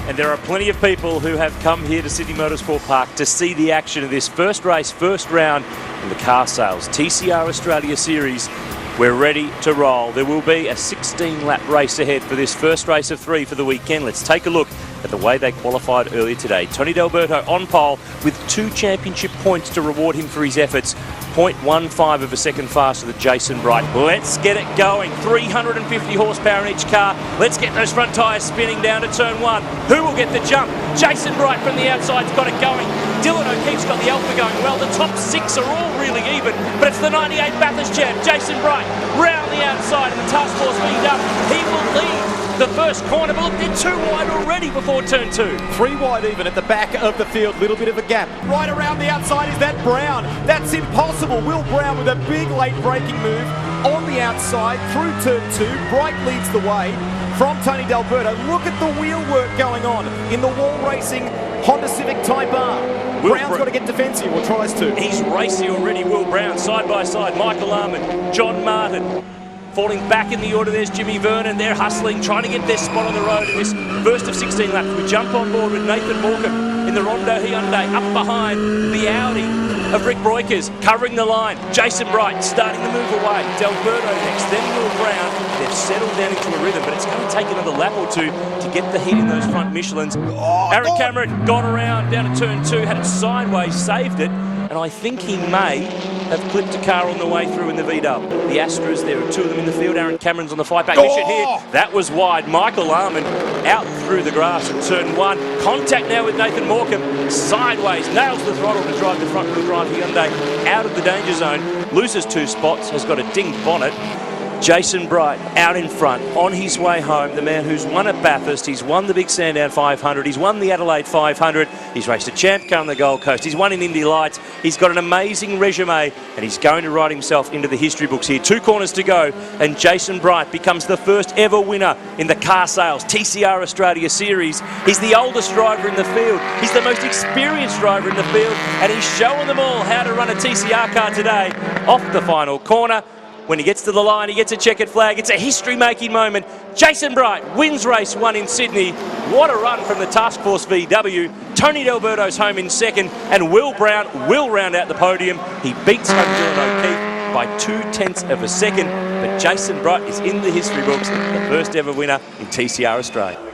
And there are plenty of people who have come here to Sydney Motorsport Park to see the action of this first race, first round in the car sales TCR Australia Series. We're ready to roll. There will be a 16-lap race ahead for this first race of 3 for the weekend. Let's take a look at the way they qualified earlier today. Tony D'Alberto on pole with 2 championship points to reward him for his efforts. 0.15 of a second faster than Jason Bright. Let's get it going. 350 horsepower in each car. Let's get those front tyres spinning down to turn 1. Who will get the jump? Jason Bright from the outside's got it going. Dylan O'Keefe's got the Alpha going well. The top 6 are all really even, but it's the 98 Bathurst champ, Jason Bright, round the outside, and the task force being done. He will lead the first corner, but look, they're 2 wide already before turn 2. 3 wide even at the back of the field, little bit of a gap. Right around the outside is that Brown. That's impossible. Will Brown with a big late braking move on the outside through turn 2. Bright leads the way from Tony D'Alberto. Look at the wheel work going on in the wall racing Honda Civic Type R. Brown's got to get defensive, or tries to. He's racing already, Will Brown, side by side. Michael Armand, John Martin. Falling back in the order, there's Jimmy Vernon. They're hustling, trying to get their spot on the road in this first of 16 laps. We jump on board with Nathan Morecambe in the Rondo Hyundai, up behind the Audi of Rick Breukers, covering the line. Jason Bright starting to move away. D'Alberto next, then Will Brown. They've settled down into a rhythm, but it's going to take another lap or 2 to get the heat in those front Michelins. Aaron Cameron got around down to turn 2, had it sideways, saved it, and I think he may have clipped a car on the way through in the V-Dub. The Astras, there are 2 of them in the field. Aaron Cameron's on the fight back mission here. That was wide. Michael Armand out through the grass at turn 1. Contact now with Nathan Morecambe. Sideways, nails the throttle to drive the front wheel drive Hyundai out of the danger zone. Loses 2 spots, has got a dinged bonnet. Jason Bright out in front, on his way home, the man who's won at Bathurst. He's won the Big Sandown 500, he's won the Adelaide 500, he's raced a champ car on the Gold Coast, he's won in Indy Lights, he's got an amazing resume, and he's going to write himself into the history books here. 2 corners to go, and Jason Bright becomes the first ever winner in the car sales TCR Australia Series. He's the oldest driver in the field, he's the most experienced driver in the field, and he's showing them all how to run a TCR car today. Off the final corner, when he gets to the line, he gets a checkered flag. It's a history-making moment. Jason Bright wins race 1 in Sydney. What a run from the Task Force VW. Tony D'Alberto's home in second, and Will Brown will round out the podium. He beats home Dylan O'Keefe by 0.2 of a second, but Jason Bright is in the history books, the first ever winner in TCR Australia.